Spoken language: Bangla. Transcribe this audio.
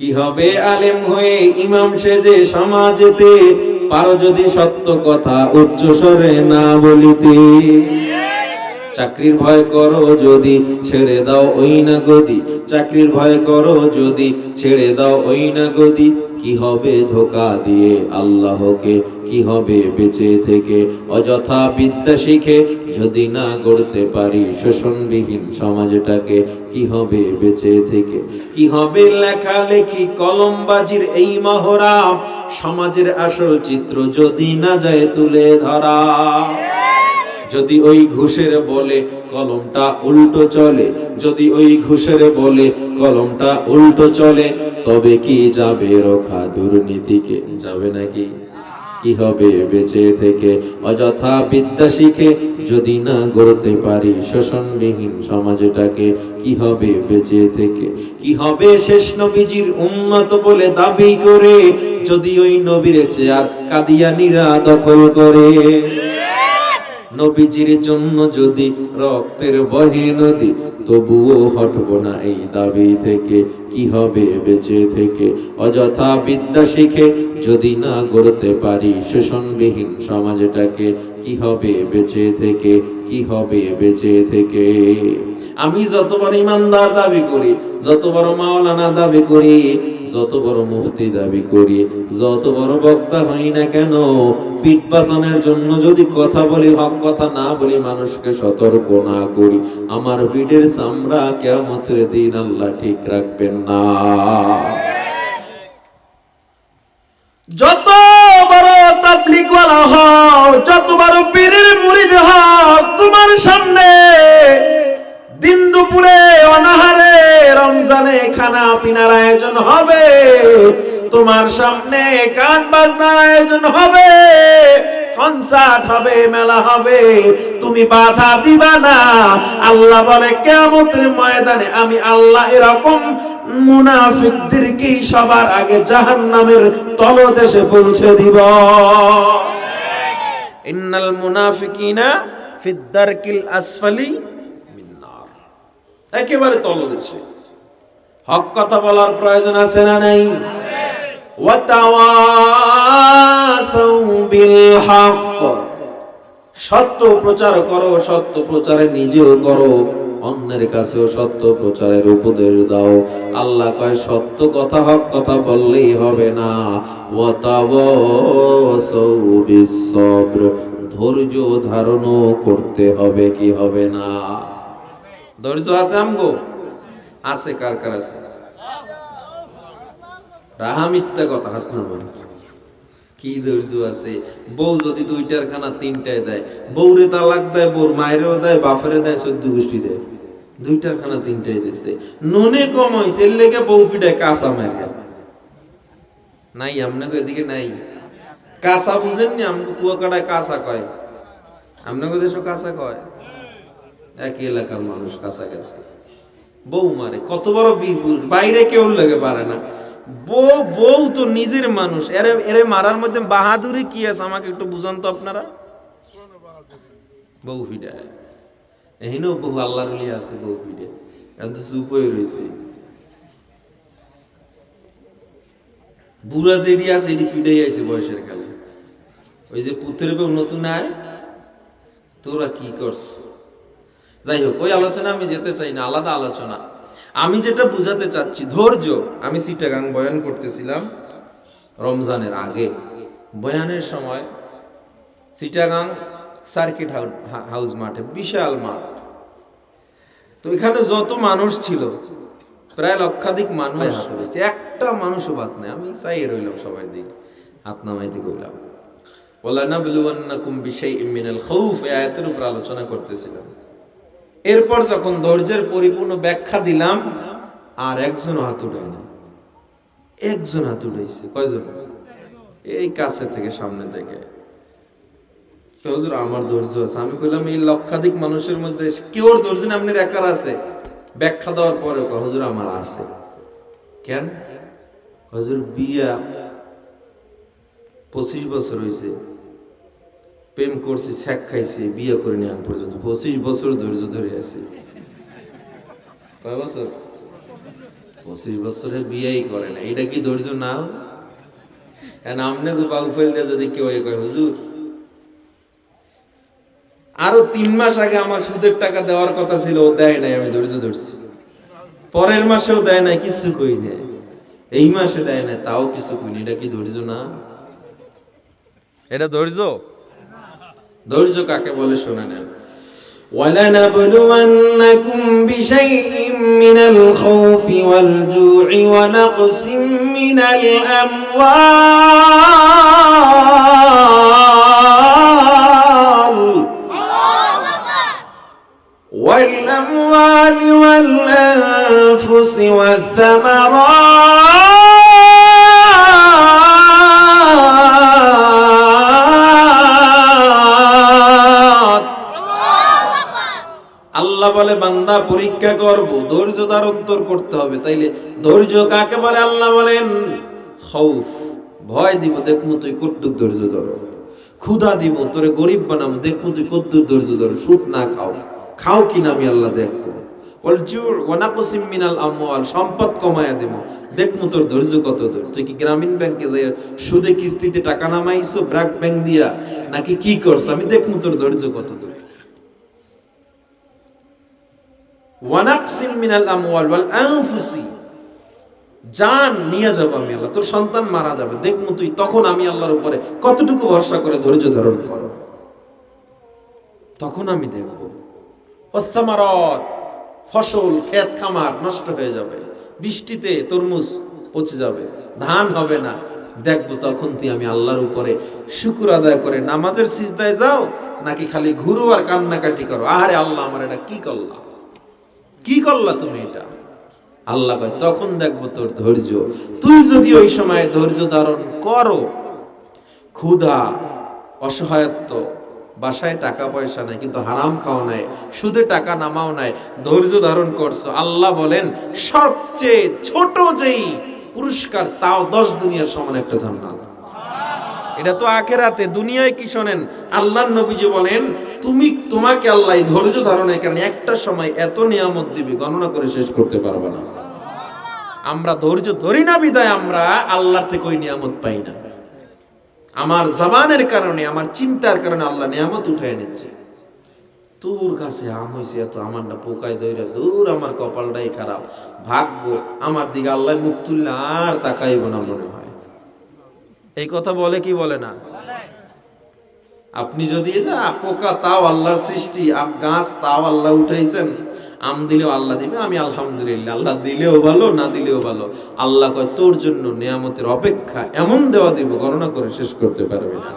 কি হবে আলেম হয়ে ইমাম সেজে সমাজেতে, পারো যদি সত্য কথা উচ্চ স্বরে না বলিতে। চাকরির ভয় করো যদি ছেড়ে দাও ওই না গদি, চাকরির ভয় করো যদি ছেড়ে দাও ওই না গদি। কি হবে ধোঁকা দিয়ে আল্লাহকে, কি হবে বেঁচে থেকে অযথা বিদ্যা শিখে যদি না গড়তে পারি শোষণবিহীন সমাজটাকে। কি হবে বেঁচে থেকে, কি হবে লেখালেখি কলমবাজির এই মহড়া, সমাজের আসল চিত্র যদি না যায় তুলে ধরা। যদি ওই ঘুষের বলে কলমটা উল্টো চলে, যদি ওই ঘুষের বলে কলমটা উল্টো চলে, তবে কি যাবে রক্ষা দুর্নীতিকে, যাবে নাকি? কি হবে বেঁচে থেকে অযথা বিদ্যা শিখে যদি না গড়তে পারি শোষণবিহীন সমাজটাকে। কি হবে বেঁচে থেকে, কি হবে শেষ নবীজির উম্মত বলে দাবি করে, যদি ওই নবীর চেয়ার কাদিয়ানীরা দখল করে। নবীজির জন্য যদি রক্তের বহে নদী, তবুও হটব না এই দাবি থেকে। কি হবে বেঁচে থেকে অযথা বিদ্যা শিখে যদি না গড়তে পারি শোষণবিহীন সমাজটাকে। কি হবে বেঁচে থেকে, কি হবে বেঁচে থেকে। আমি যত বড় ইমানদার দাবি করি, যত বড় মাওলানা দাবি করি, যত বড় মুফতি দাবি করি, যত বড় বক্তা হই না কেন, পিঠ বাঁচানোর জন্য যদি কথা বলি, হক কথা না বলি, মানুষকে সতর্ক না করি, আমার পিঠের চামড়া কিয়ামতের দিন আল্লাহ ঠিক রাখবেন না। যত বড় তাবলীগওয়ালা হও, যত বড় পীরের মুরিদ হও, তোমার সামনে দিন দুপুরে অনাহারে রমজানে খানা পিনার আয়োজন হবে, তোমার সামনে গান বাজনার আয়োজন হবে, কনসার্ট হবে, মেলা হবে, তুমি বাধা দিবা না। আল্লাহ বলে কিয়ামতের ময়দানে আমি আল্লাহ এরকম মুনাফিকদেরকে সবার আগে জাহান্নামের তলদেশে পৌঁছে দিব। ইন্নাল মুনাফিকিনা ফিদ দারকিল আসফালি মিন্নার, একেবারে তলদেশে। হক কথা বলার প্রয়োজন আছে না নাই? ওয়াতাওয়াসাউ বিল হক, সত্য প্রচার করো, সত্য প্রচারে নিজেও করো, অন্যের কাছেও সত্য প্রচারের উপদেশ দাও। আল্লাহ কয় সত্য কথা হক কথা বললেই হবে না, ওয়াতাওয়াসাউ বিস সবর, ধৈর্য ধারণ করতে হবে। কি হবে না? ধৈর্য আছে আমগো? আছে? কার কার আছে? রাহা মিথ্যা কথা হাত নামান। কি ধৈর্য আছে? বউ যদি দুইটার খানা তিনটায় দেয়, বউরে তালাক দেয়, বউর মায়েরও দেয়, বাপেরে দেয়, 14 গোষ্ঠী দেয়, দুইটার খানা তিনটায় দিছে, নুনে কম হইছে, এর লেগে বউ পিটায় কাঁচা মারিয়া। নাই আপনাকে এদিকে নাই? কাঁচা বুঝেননি? আমাকে কুয়াকাটায় কাঁচা কয়, আপনাকে দেশও কাঁচা কয়। একই এলাকার মানুষ কাঁচা গেছে, বউ মারে। কত বড় বীর পুরুষ, বাইরে কেউ লেগে পারে না। বউ তো নিজের মানুষ, এরে এরে মারার মধ্যে বাহাদুরি কি আছে আমাকে একটু বুঝান তো আপনারা। বউ ফিডায় এহিনো বহু আল্লাহর ওলি আছে, বউ ফিডে এখন তো চুপ হয়ে রয়েছে। বুড়া যেডি আছে এডি ফিডেই আইছে বয়সের কালে। ওই যে পুত্রের বউ নতুন আয়, তোরা কি করছ? যাই হোক, ওই আলোচনা আমি যেতে চাই না, আলাদা আলোচনা। আমি যেটা বুঝাতে চাচ্ছি, ধৈর্য। আমি চিটাগাং বয়ান করতেছিলাম রমজানের আগে। বয়ানের সময় চিটাগাং সার্কিট হাউস মাঠে, বিশাল মাঠ, তো এখানে যত মানুষ ছিল প্রায় লক্ষাধিক মানুষ হাত হয়েছে, একটা মানুষও বাদ নেই। আমি চাই রইলাম সবাই দিকে হাত নামাইতে কইলাম। ওয়ালানাবলুওয়ান্নাকুম বিশাইইম মিনাল খাউফ, এই আয়াতের উপর আলোচনা করতেছিলাম। এরপর যখন ধৈর্যের পরিপূর্ণ ব্যাখ্যা দিলাম, আর একজন হাত উঠায় না। একজন হাত উঠাইছে। কয়জন? এই কাছে থেকে, সামনে থেকে। হুজুর আমার ধৈর্য আছে। আমি কইলাম এই লক্ষাধিক মানুষের মধ্যে কেউর ধৈর্য না, আপনার একার আছে? ব্যাখ্যা দেওয়ার পরে হুজুর আমার আছে। কেন? হুজুর বিয়া 25 বছর হয়েছে, প্রেম করছি, ছ্যাক খাইছি, বিয়ে করে নিয়ে আন পর্যন্ত 25 বছর ধৈর্য ধরে আছে। কয় বছর? 25 বছরে বিয়েই করে না, এটা কি ধৈর্য না? আমনে গো বাউ ফেলতে যদি কেউ কয় হুজুর আরো 3 মাস আগে আমার সুদের টাকা দেওয়ার কথা ছিল, ও দেয় নাই, আমি ধৈর্য ধরছি। পরের মাসেও দেয় নাই, কিছু কই নাই। এই মাসে দেয় নাই, তাও কিছু কই নাই। এটা কি ধৈর্য না? এটা ধৈর্য? ধৈর্য কাকে বলে শোনা নেন। وَلَنَبْلُوَنَّكُمْ بِشَيْءٍ مِّنَ الْخَوْفِ وَالْجُوعِ وَنَقْصٍ مِّنَ الْأَمْوَالِ وَالْأَنفُسِ وَالثَّمَرَاتِ। আল্লাহ বলে বান্দা পরীক্ষা করব, ধৈর্য ধারণ করতে হবে। তাইলে ধৈর্য কাকে বলে? আল্লাহ বলেন খৌফ, ভয় দিব, দেখমু তুই কতটুক ধৈর্য ধরো। ক্ষুধা দিব, তোরে গরিব বানাবো, দেখমু তুই কতটুক ধৈর্য ধরো। সুদ না খাও, খাও কিনা আমি আল্লাহ দেখবো। সম্পদ কমায়া দেব, দেখমু তোর ধৈর্য কত দূর। তুই কি গ্রামীণ ব্যাংকে যাই সুদে কিস্তিতে টাকা নামাইছো ব্র্যাক ব্যাংক দিয়া, নাকি কি করছো? আমি দেখমু তোর ধৈর্য কত দূর। ওয়ানাকসিম মিনাল আমওয়াল ওয়াল আনফুসি, জান নিয়ে যাব আমি আল্লাহ, তোর সন্তান মারা যাবে, দেখমু তুই তখন আমি আল্লাহর উপরে কতটুকু ভরসা করে ধৈর্য ধারণ করো, তখন আমি দেখব। ওয়াসসামারাত, ফসল ক্ষেত খামার নষ্ট হয়ে যাবে, বৃষ্টিতে তরমুজ পচে যাবে, ধান হবে না, দেখবো তখন তুই আমি আল্লাহর উপরে শুকর আদায় করে নামাজের সিজদায় যাও, নাকি খালি ঘুরো আর কান্নাকাটি করো, আহারে আল্লাহ আমার এটা কি করলা, কি করলা তুমি এটা। আল্লাহ কয় তখন দেখবো তোর ধৈর্য। তুই যদি ওই সময় ধৈর্য ধারণ করো, ক্ষুধা, অসহায়ত্ব, বাসায় টাকা পয়সা নাই কিন্তু হারাম খাওয়া নাই, সুদে টাকা নামাও নাই, ধৈর্য ধারণ করছো, আল্লাহ বলেন সবচেয়ে ছোট যেই পুরস্কার তাও 10 দুনিয়ার সমান একটা জান্নাত। এটা তো আখিরাতে, দুনিয়ায় কি শোনেন, আল্লাহর নবীজি বলেন তোমাকে আল্লাহ ধৈর্য ধারণের কারণে একটা সময় এত নিয়ামত দিবে গণনা করে শেষ করতে পারবে না। আমরা ধৈর্য ধরি না বিদায় আমরা আল্লাহর থেকে ওই নিয়ামত পাই না। আমার জবানের কারণে, আমার চিন্তার কারণে আল্লাহ নিয়ামত উঠায় নিচ্ছে। তোর কাছে আম হইছে এত, আমারটা পোকায় ধইরা, দূর আমার কপালটাই খারাপ, ভাগ্য আমার দিকে আল্লাহ মুখ তুললে আর তাকাইব না মনে হয়। এই কথা বলে কি বলে না? আপনি যদি পোকা তাও আল্লাহর সৃষ্টি, আম গাছ তাও আল্লাহ উঠাইছেন, আম দিলেও আল্লাহ দিবে, আমি আলহামদুলিল্লাহ, আল্লাহ দিলেও ভালো না দিলেও ভালো। আল্লাহ কয় তোর জন্য নিয়ামতের অপেক্ষা, এমন দেওয়া দিব গণনা করে শেষ করতে পারবে না।